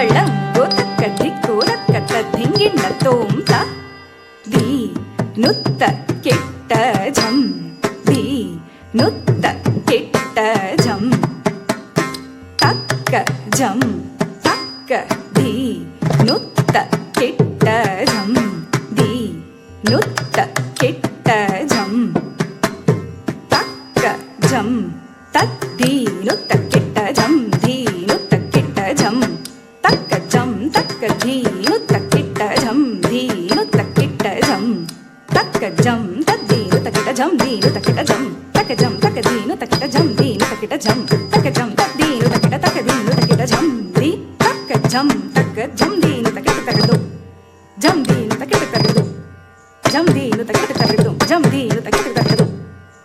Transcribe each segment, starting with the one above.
ತಳಂಗೋ ತಕ್ಕ ದಿಕ್ಕು ರಕ್ಕ ದಿಂಗಿಣ್ಣ ತೋಂತ ದಿ ನುತ್ತ ಕೆಟ್ಟ ಝಂ ದಿ ನುತ್ತ ಕೆಟ್ಟ ಝಂ ತಕ್ಕ ಝಂ ತಕ್ಕ ದಿ ನುತ್ತ ಕೆಟ್ಟ ಝಂ ದಿ ನುತ್ತ ಕೆಟ್ಟ ಝಂ ತಕ್ಕ ಝಂ ತತ್ ದಿ ನುತ್ತ ಕೆಟ್ಟ ಝಂ ದಿ ನುತ್ತ ಕೆಟ್ಟ ಝಂ ತಕ್ಕ ಝಂ ತಕ್ಕ ದಿ ನುತ್ತ ಕೆಟ್ಟ ಝಂ ದಿ ನುತ್ತ ಕೆಟ್ಟ ಝಂ ತಕ್ಕ ಝಂ ತತ್ ದಿ ನುತ್ತ ಕೆಟ್ಟ ಝಂ ದಿ ನುತ್ತ ಕೆಟ್ಟ ಝಂ ತಕ್ಕ ಝಂ ತಕ್ಕ ದಿ ನುತ್ತ ಕೆಟ್ಟ ಝಂ ದಿ ನುತ್ತ ಕೆಟ್ಟ ಝಂ ತಕ್ಕ ಝಂ ತತ್ ದಿ ನುತ್ತ ಕೆಟ್ಟ ತಕ್ಕ ದಿ ನುತ್ತ ಕೆಟ್ಟ ಝಂ ದಿ ತಕ್ಕ ಝಂ ತಕ್ಕ ಝಂ ದಿ ನುತ್ತ ಕೆಟ್ಟ ತಗದು ಝಂ ದಿ ನುತ್ತ ಕೆಟ್ಟ ತಗದು ಝಂ ದಿ ನುತ್ತ ಕೆಟ್ಟ ತಗದು ಝಂ ದಿ ನುತ್ತ ಕೆಟ್ಟ ತಗದು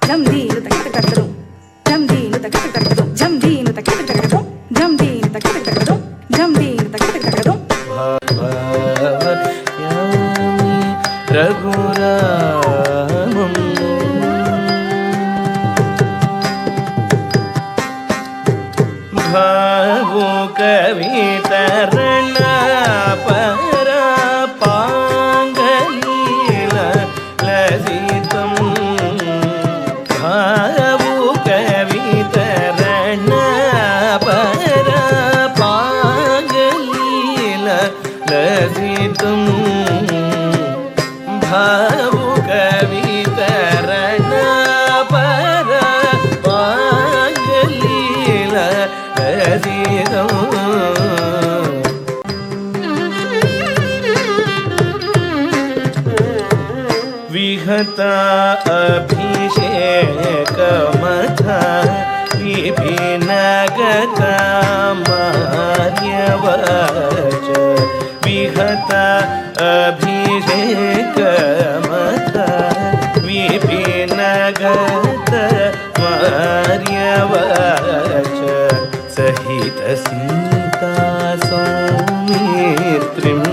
ಝಂ ದಿ ನುತ್ತ ಕೆಟ್ಟ ತಗದು ಝಂ ದಿ ನುತ್ತ ಕೆಟ್ಟ ತಗದು ಝಂ ದಿ ನುತ್ತ ಕೆಟ್ಟ ತಗದು ಝಂ ದಿ ನುತ್ತ ಕೆಟ್ಟ ತಗದು ಝಂ ದಿ ನುತ್ತ ಕೆಟ್ಟ ತಗದು ರಘುರಾಮಂ ಭಾವು ಕವಿತರಣ ಪರ ಪಾಂಗಲೀಲ ಲಸಿತಂ ಭಾವು ಕವಿತರಣ ಪರ ಪಾಂಗಲೀಲ ಲಸಿತಂ ಭಾವು ಕವಿತರಣ ಪರ ಪಾಂಗಲೀಲ ಲಸಿತಂ ವಿಹತ ಅಭಿಷೇಕ ಮಥ ವಿಭಿನ್ನಗತ ಮಾರ್ಯವಚ ವಿಹತ ಅಭಿಷೇಕ ಮಥ ವಿಭಿನ್ನಗತ ಮಾರ್ಯವಚ ಸಹಿತ ಸೀತಾ ಸೌಮಿತ್ರಿಂ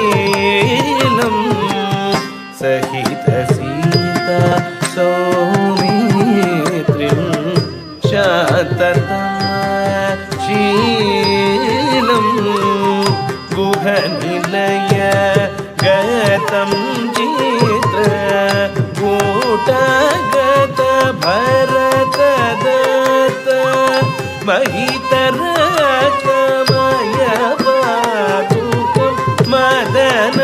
ಶಾಂತತಮಶೀಲಂ ಸಹಿತ ಸೀತಾ ಸೌಮಿತ್ರಿಂ ಶಾಂತತಮಶೀಲಂ ಗುಹನಿಲಯ ಗತಂ ಚಿತ್ರ ಕೂಟಗತ ಭರತ ದತ್ತ ಮಹಿತರಕಮಯ ಪಾದುಕಂ ಮದನ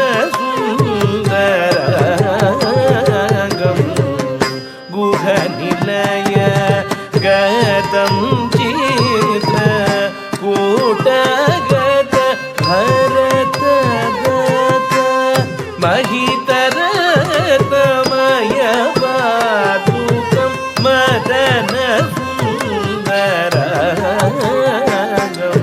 ಸುಂದರಾಂಗಂ ಗುಹನಿಲಯ ಗತಂ ಚಿತ್ರ ಕೂಟಗತ ಭರತ ದತ್ತ ಮಹಿತರಕಮಯ ಪಾದುಕಂ ಮದನ ಸುಂದರಾಂಗಂ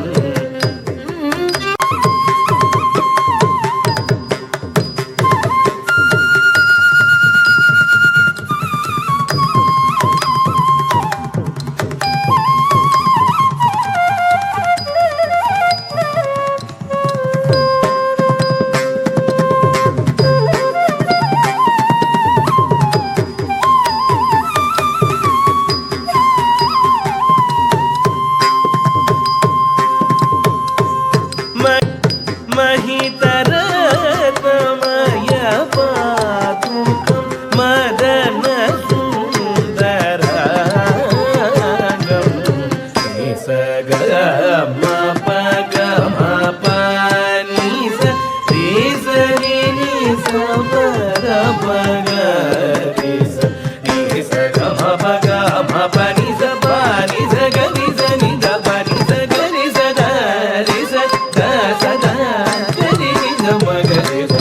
ಮಹಿತರಕಮಯ ಪಾದುಕಂ ಮದನ ಸುಂದರಾಂಗಂ ನಿಸ ಗ ಮ ಪ ಗ ಮ ಪ ನಿ ಸ ರಿ ಸ ರಿ ನಿ ಸ ಪ ಗ ಪ ಗ ರಿ ಸ ರಿ ಸ ಗ ಮ ಪ ಗ ಮ ಪ ನಿ ಸ ಪ ನಿ ಸ ಗ ರಿ ಸ ನಿ ದ ಪ ನಿ ಸ ಗ ರಿ ಸ ಗ ರಿ ಸ ಗ ಸ ಗ ರಿ ನಿ ದ ಮ ಗ ರಿ ಸ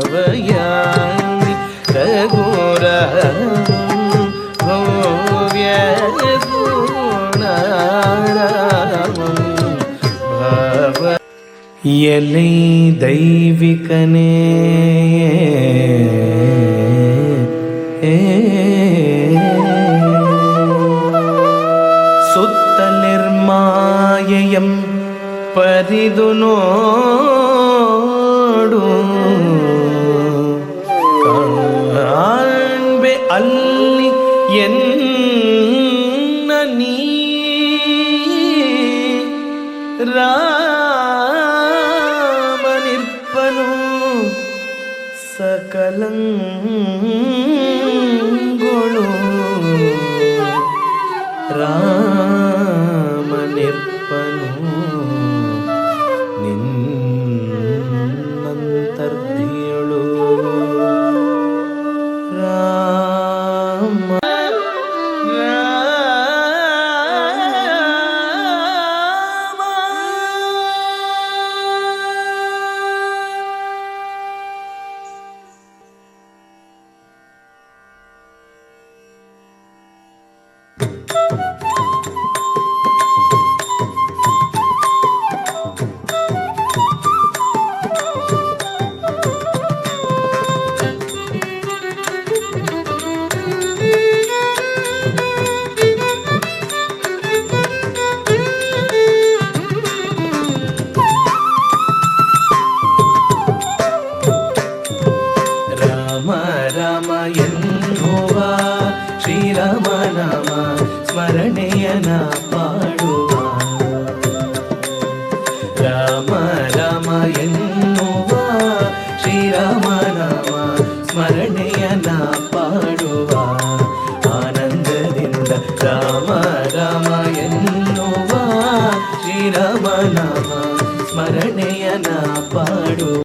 ಭಾವಯಾಮಿ ರಘುರಾಮಂ ಭವ್ಯ ಗುಣಾರಾಮಂ ಭಾವ ಎಲೈ ದೈವಿಕನೇ ಸುತ್ತಲಿರ್ಮಾಯೆಯಂ ಪರಿದು ನೋಡು ಕಾಣ್ಬೆ ಅಲ್ಲಿ ಎನ್ನ ನೀ ರಾಮನಿರ್ಪನು ಸಕಲಂಗಳು ರಾಮನಿರ್ಪನು ನಿನ್ನಂತರ್ಧಿಯಳು ರಾಮ ರಾಮ ಎನ್ನುವ ಶ್ರೀರಾಮ ನಾಮ ಸ್ಮರಣೆಯನ ಪಾಡುವ ರಾಮ ರಾಮ ಎನ್ನುವ ಶ್ರೀರಾಮ ನಾಮ ಸ್ಮರಣೆಯನ ಪಾಡುವ ಆನಂದದಿಂದ ರಾಮ